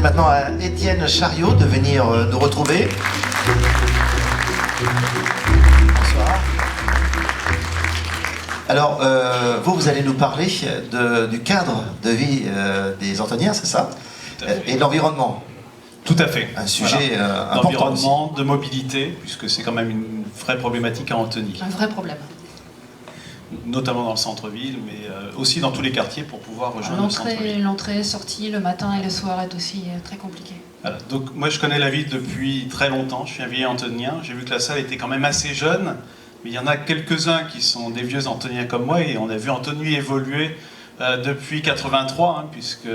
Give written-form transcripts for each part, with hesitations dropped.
maintenant à Étienne Chariot de venir nous retrouver. Bonsoir. Alors, vous allez nous parler du cadre de vie des Antoniens, c'est ça? Et de l'environnement. Tout à fait. Un sujet important. D'environnement, de mobilité, puisque c'est quand même une vraie problématique à Antony. Un vrai problème. Notamment dans le centre-ville, mais aussi dans tous les quartiers pour pouvoir rejoindre le centre-ville. L'entrée, sortie, le matin et le soir est aussi très compliqué. Voilà. Donc moi je connais la ville depuis très longtemps, je suis un vieil antonien, j'ai vu que la salle était quand même assez jeune, mais il y en a quelques-uns qui sont des vieux antoniens comme moi, et on a vu Antony évoluer depuis 83, hein, puisque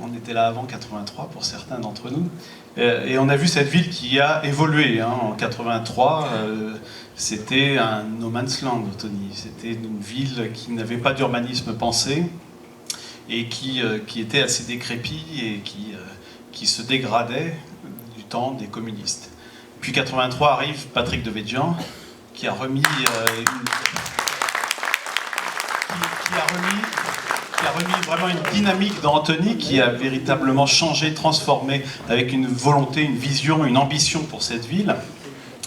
on était là avant 83 pour certains d'entre nous, et on a vu cette ville qui a évolué, hein. En 83, c'était un no man's land, Antony. C'était une ville qui n'avait pas d'urbanisme pensé et qui était assez décrépite et qui se dégradait du temps des communistes. Puis 83 arrive Patrick Devedjian qui a remis vraiment une dynamique dans Antony, qui a véritablement changé, transformé, avec une volonté, une vision, une ambition pour cette ville.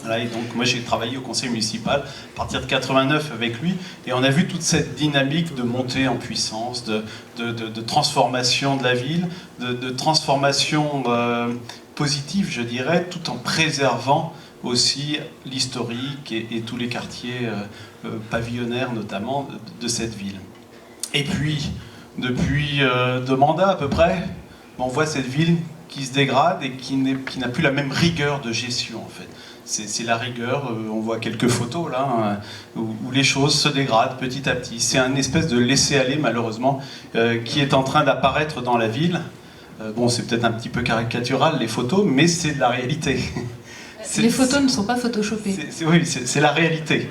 Voilà, et donc moi j'ai travaillé au conseil municipal à partir de 89 avec lui, et on a vu toute cette dynamique de montée en puissance, de transformation de la ville, de transformation positive, je dirais, tout en préservant aussi l'historique et tous les quartiers pavillonnaires notamment de cette ville. Et puis, depuis 2 mandats à peu près, on voit cette ville qui se dégrade et qui n'a plus la même rigueur de gestion en fait. C'est la rigueur, on voit quelques photos là, où les choses se dégradent petit à petit. C'est un espèce de laisser-aller malheureusement qui est en train d'apparaître dans la ville. Bon, c'est peut-être un petit peu caricatural les photos, mais c'est de la réalité. Les photos ne sont pas photoshopées. Oui, c'est la réalité.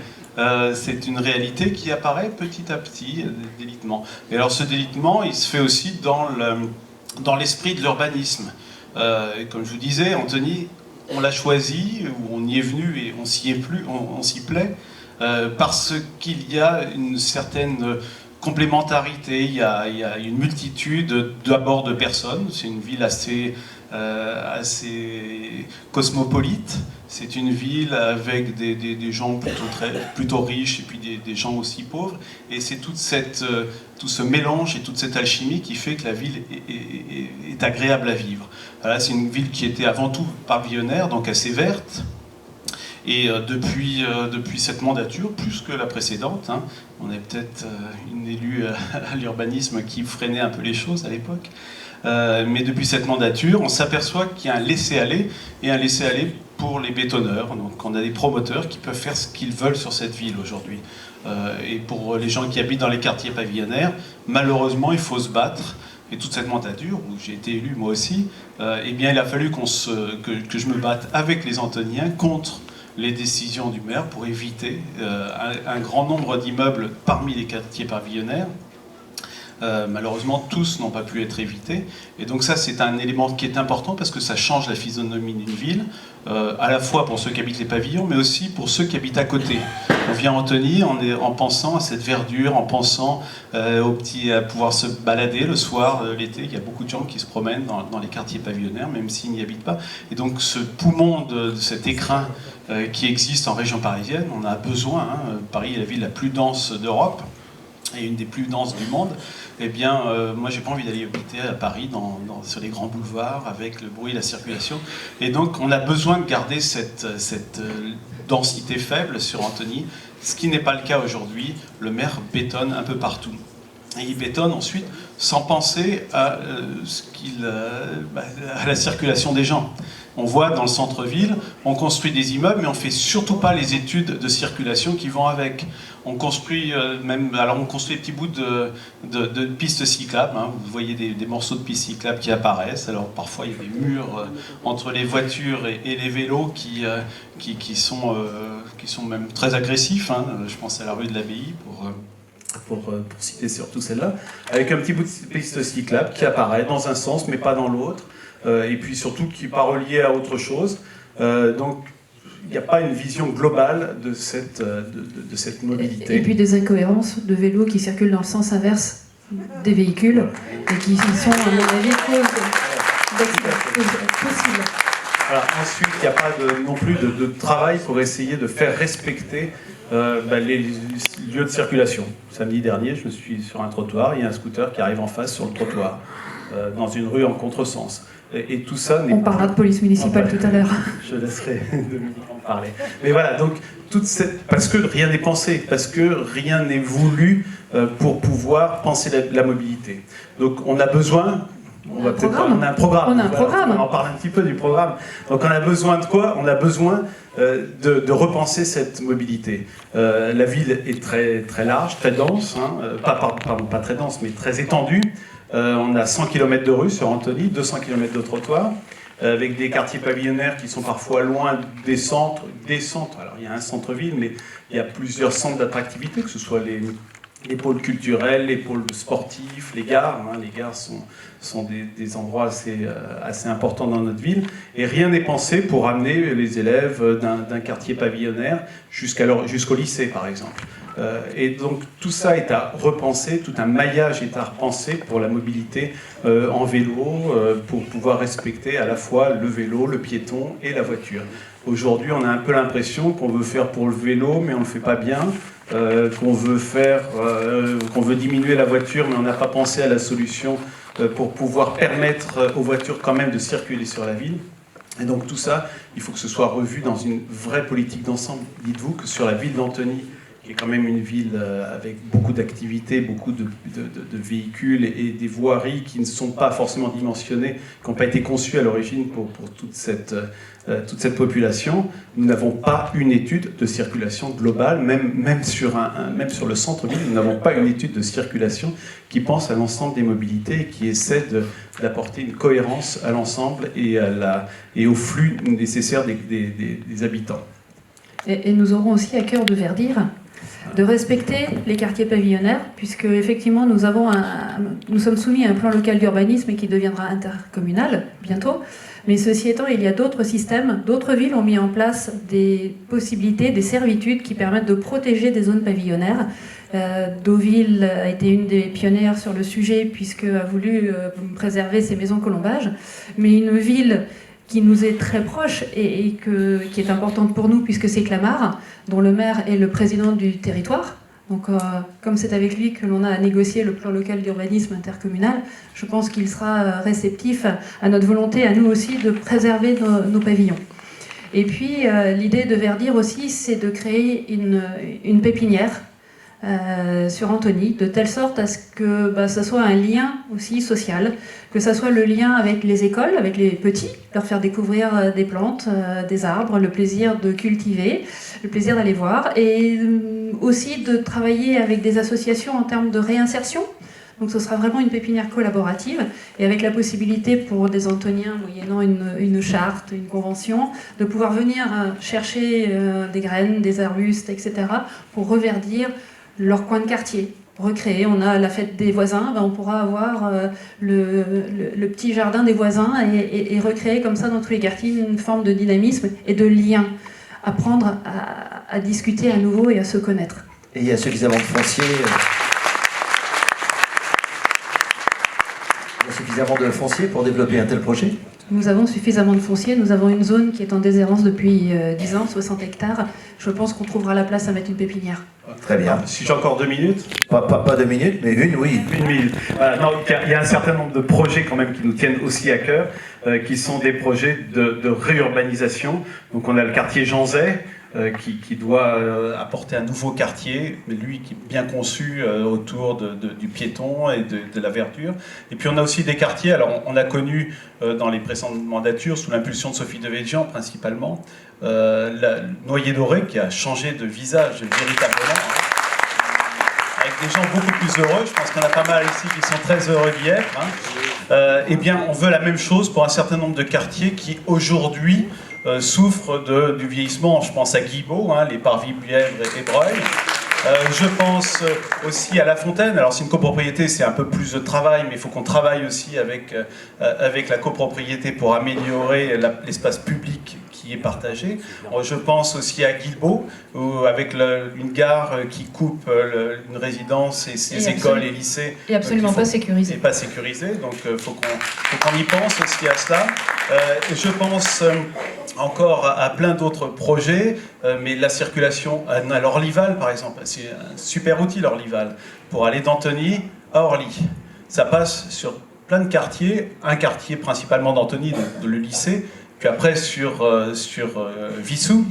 C'est une réalité qui apparaît petit à petit, délitement. Et alors ce délitement, il se fait aussi dans l'esprit de l'urbanisme. Comme je vous disais, Antony, on l'a choisi, ou on y est venu et on s'y plaît, parce qu'il y a une certaine complémentarité, il y a une multitude d'abord de personnes. C'est une ville assez cosmopolite. C'est une ville avec des gens plutôt riches et puis des gens aussi pauvres. Et c'est tout ce mélange et toute cette alchimie qui fait que la ville est agréable à vivre. Voilà, c'est une ville qui était avant tout pavillonnaire, donc assez verte. Et depuis cette mandature, plus que la précédente, hein, on est peut-être une élue à l'urbanisme qui freinait un peu les choses à l'époque. Mais depuis cette mandature, on s'aperçoit qu'il y a un laisser-aller, et un laisser-aller pour les bétonneurs. Donc on a des promoteurs qui peuvent faire ce qu'ils veulent sur cette ville aujourd'hui. Et pour les gens qui habitent dans les quartiers pavillonnaires, malheureusement, il faut se battre. Et toute cette mandature, où j'ai été élu moi aussi, eh bien, il a fallu que je me batte avec les Antoniens contre les décisions du maire pour éviter un grand nombre d'immeubles parmi les quartiers pavillonnaires. Malheureusement, tous n'ont pas pu être évités. Et donc ça, c'est un élément qui est important parce que ça change la physionomie d'une ville, à la fois pour ceux qui habitent les pavillons, mais aussi pour ceux qui habitent à côté. On vient à Antony en pensant à cette verdure, en pensant à pouvoir se balader le soir, l'été. Il y a beaucoup de gens qui se promènent dans les quartiers pavillonnaires, même s'ils n'y habitent pas. Et donc ce poumon de cet écrin qui existe en région parisienne, on a besoin. Hein. Paris est la ville la plus dense d'Europe et une des plus denses du monde. Eh bien, moi, j'ai pas envie d'aller habiter à Paris, sur les grands boulevards, avec le bruit et la circulation. Et donc, on a besoin de garder cette densité faible sur Antony, ce qui n'est pas le cas aujourd'hui. Le maire bétonne un peu partout. Et il bétonne ensuite sans penser à la circulation des gens. On voit dans le centre-ville, on construit des immeubles, mais on ne fait surtout pas les études de circulation qui vont avec. On construit on construit des petits bouts de pistes cyclables. Hein. Vous voyez des morceaux de pistes cyclables qui apparaissent. Alors parfois il y a des murs entre les voitures et les vélos qui sont même très agressifs. Hein. Je pense à la rue de l'Abbaye pour citer surtout celle-là, avec un petit bout de piste cyclable qui apparaît dans un sens mais pas dans l'autre. Et puis surtout qui n'est pas relié à autre chose. Donc il n'y a pas une vision globale de cette mobilité. Et puis des incohérences de vélos qui circulent dans le sens inverse des véhicules et qui sont, à mon avis, possible. Voilà. Ensuite, il n'y a pas non plus de travail pour essayer de faire respecter les lieux de circulation. Samedi dernier, je suis sur un trottoir, il y a un scooter qui arrive en face sur le trottoir, dans une rue en contresens. Et tout ça n'est On parlera de police municipale tout à l'heure. Je laisserai Dominique en parler. Mais voilà, donc parce que rien n'est pensé, parce que rien n'est voulu pour pouvoir penser la mobilité. Donc on a besoin. On a un programme. On en parle un petit peu du programme. Donc on a besoin de quoi? On a besoin de repenser cette mobilité. La ville est très, très large, très dense, hein, pas très dense, mais très étendue. On a 100 km de rue sur Antony, 200 km de trottoir, avec des quartiers pavillonnaires qui sont parfois loin des centres. Alors il y a un centre-ville, mais il y a plusieurs centres d'attractivité, que ce soit les pôles culturels, les pôles sportifs, les gares. Hein, les gares sont des endroits assez importants dans notre ville. Et rien n'est pensé pour amener les élèves d'un quartier pavillonnaire jusqu'au lycée, par exemple. Et donc tout ça est à repenser, tout un maillage est à repenser pour la mobilité en vélo, pour pouvoir respecter à la fois le vélo, le piéton et la voiture. Aujourd'hui, on a un peu l'impression qu'on veut faire pour le vélo, mais on ne le fait pas bien. Qu'on veut diminuer la voiture, mais on n'a pas pensé à la solution pour pouvoir permettre aux voitures quand même de circuler sur la ville. Et donc tout ça, il faut que ce soit revu dans une vraie politique d'ensemble. Dites-vous que sur la ville d'Antony, qui est quand même une ville avec beaucoup d'activités, beaucoup de véhicules et des voiries qui ne sont pas forcément dimensionnées, qui n'ont pas été conçues à l'origine pour toute cette population, nous n'avons pas une étude de circulation globale, même sur le centre-ville, nous n'avons pas une étude de circulation qui pense à l'ensemble des mobilités et qui essaie d'apporter une cohérence à l'ensemble et au flux nécessaire des habitants. Et nous aurons aussi à cœur de verdir, de respecter les quartiers pavillonnaires, puisque effectivement nous sommes soumis à un plan local d'urbanisme qui deviendra intercommunal bientôt. Mais ceci étant, il y a d'autres systèmes, d'autres villes ont mis en place des possibilités, des servitudes qui permettent de protéger des zones pavillonnaires. Deauville a été une des pionnières sur le sujet puisqu'elle a voulu préserver ses maisons colombages. Mais une ville qui nous est très proche et qui est importante pour nous puisque c'est Clamart, dont le maire est le président du territoire. Donc, comme c'est avec lui que l'on a négocié le plan local d'urbanisme intercommunal, je pense qu'il sera réceptif à notre volonté, à nous aussi, de préserver nos pavillons. Et puis, l'idée de verdir aussi, c'est de créer une pépinière sur Antony, de telle sorte à ce que ça soit un lien aussi social, que ça soit le lien avec les écoles, avec les petits, leur faire découvrir des plantes, des arbres, le plaisir de cultiver, le plaisir d'aller voir, et aussi de travailler avec des associations en termes de réinsertion. Donc ce sera vraiment une pépinière collaborative, et avec la possibilité pour des Antoniens, moyennant une charte, une convention, de pouvoir venir chercher des graines, des arbustes, etc., pour reverdir leur coin de quartier, recréer. On a la fête des voisins, on pourra avoir le petit jardin des voisins et recréer comme ça dans tous les quartiers une forme de dynamisme et de lien, apprendre à discuter à nouveau et à se connaître. Et il y a suffisamment de foncier. Il y a suffisamment de foncier pour développer un tel projet? Nous avons suffisamment de foncier, nous avons une zone qui est en déshérence depuis 10 ans, 60 hectares. Je pense qu'on trouvera la place à mettre une pépinière. Très bien. Si j'ai encore 2 minutes. Pas 2 minutes, mais une, oui. Une minute. Non, il y a un certain nombre de projets quand même qui nous tiennent aussi à cœur, qui sont des projets de réurbanisation. Donc on a le quartier Janzay, qui doit apporter un nouveau quartier, mais lui qui est bien conçu autour du piéton et de la verdure. Et puis on a aussi des quartiers, alors on a connu dans les précédentes mandatures, sous l'impulsion de Sophie Devedjian principalement, la Noyer Doré qui a changé de visage véritablement, avec des gens beaucoup plus heureux. Je pense qu'il y en a pas mal ici qui sont très heureux d'y être. Eh bien, on veut la même chose pour un certain nombre de quartiers qui aujourd'hui souffrent du vieillissement. Je pense à Guibault, les Parvis, Bièvre et Breuil. Je pense aussi à La Fontaine. Alors c'est une copropriété, c'est un peu plus de travail, mais il faut qu'on travaille aussi avec la copropriété pour améliorer l'espace public qui est partagé. Je pense aussi à Guilbeault, avec une gare qui coupe une résidence et ses écoles et lycées. Et absolument pas sécurisé. Et pas sécurisé, donc il faut qu'on y pense aussi à cela. Je pense encore à plein d'autres projets, mais la circulation à l'Orlyval, par exemple, c'est un super outil, l'Orlyval, pour aller d'Antony à Orly. Ça passe sur plein de quartiers, un quartier principalement d'Antony, le lycée, puis après sur Vissou.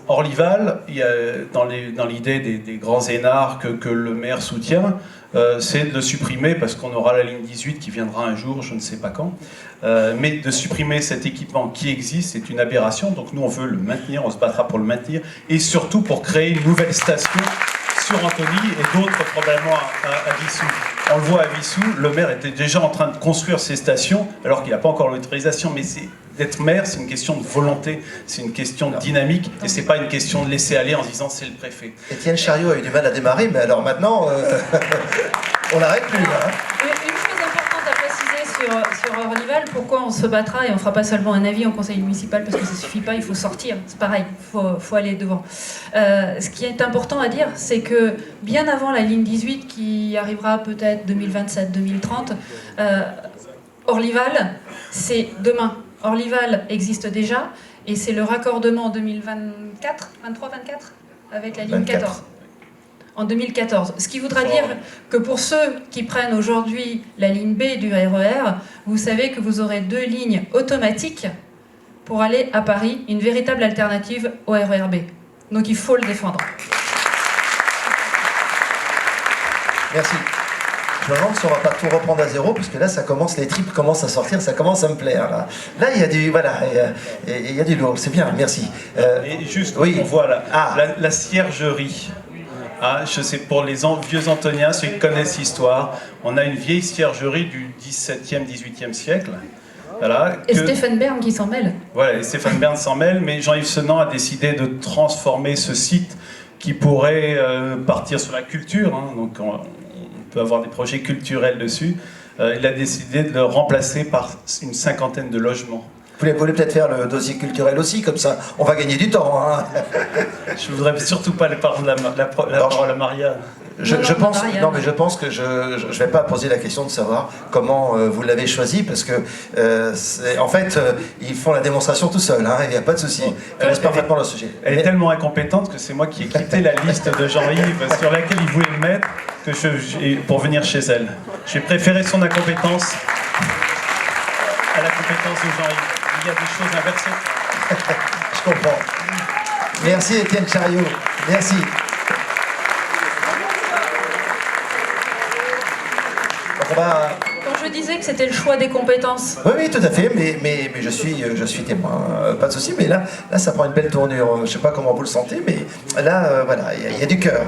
Orlyval, il y a, dans l'idée des grands énards que le maire soutient, c'est de le supprimer parce qu'on aura la ligne 18 qui viendra un jour, je ne sais pas quand. Mais de supprimer cet équipement qui existe, c'est une aberration. Donc nous, on veut le maintenir, on se battra pour le maintenir, et surtout pour créer une nouvelle station sur Antony et d'autres probablement à Vissou. On le voit à Vissou, le maire était déjà en train de construire ces stations alors qu'il n'a pas encore l'autorisation, mais d'être maire, c'est une question de volonté, c'est une question de dynamique, et c'est pas une question de laisser aller en se disant c'est le préfet. Étienne Chariot a eu du mal à démarrer, mais alors maintenant, on n'arrête plus. Hein. Une chose importante à préciser sur Orlyval, pourquoi on se battra et on ne fera pas seulement un avis en conseil municipal parce que ça ne suffit pas, il faut sortir, c'est pareil, il faut aller devant. Ce qui est important à dire, c'est que bien avant la ligne 18 qui arrivera peut-être 2027-2030, Orlyval, c'est demain. Orlyval existe déjà et c'est le raccordement en 2024, 23-24 avec la ligne 14. En 2014. Ce qui voudra dire que pour ceux qui prennent aujourd'hui la ligne B du RER, vous savez que vous aurez 2 lignes automatiques pour aller à Paris, une véritable alternative au RER B. Donc il faut le défendre. Merci. Je me demande si on ne va pas tout reprendre à zéro, parce que là, ça commence, les tripes commencent à sortir, ça commence à me plaire. Là il y a du, voilà, il y a du lourd, c'est bien, merci. Et juste, oui. on voit la ciergerie. Ah, je sais, pour les vieux Antoniens, ceux qui connaissent l'histoire, on a une vieille ciergerie du XVIIe, XVIIIe siècle. Voilà, et Stéphane Bern qui s'en mêle. Voilà, et Stéphane Bern s'en mêle, mais Jean-Yves Senan a décidé de transformer ce site qui pourrait partir sur la culture, hein, donc on peut avoir des projets culturels dessus. Il a décidé de le remplacer par une 50aine de logements. Vous voulez peut-être faire le dossier culturel aussi, comme ça, on va gagner du temps. Hein. Je voudrais surtout pas prendre la parole à Maria. Je pense que je ne vais pas poser la question de savoir comment vous l'avez choisi, parce que en fait, ils font la démonstration tout seuls, hein, il n'y a pas de souci. Elle laisse parfaitement le sujet. Elle est tellement incompétente que c'est moi qui ai quitté la liste de Jean-Yves sur laquelle il voulait le mettre pour venir chez elle. J'ai préféré son incompétence à la compétence de Jean-Yves. Il y a des choses inversées. Je comprends. Merci Étienne Chariot. Merci. Quand je disais que c'était le choix des compétences. Oui, tout à fait, mais je suis témoin, pas de souci, mais là ça prend une belle tournure. Je ne sais pas comment vous le sentez, mais là, voilà, il y a du cœur.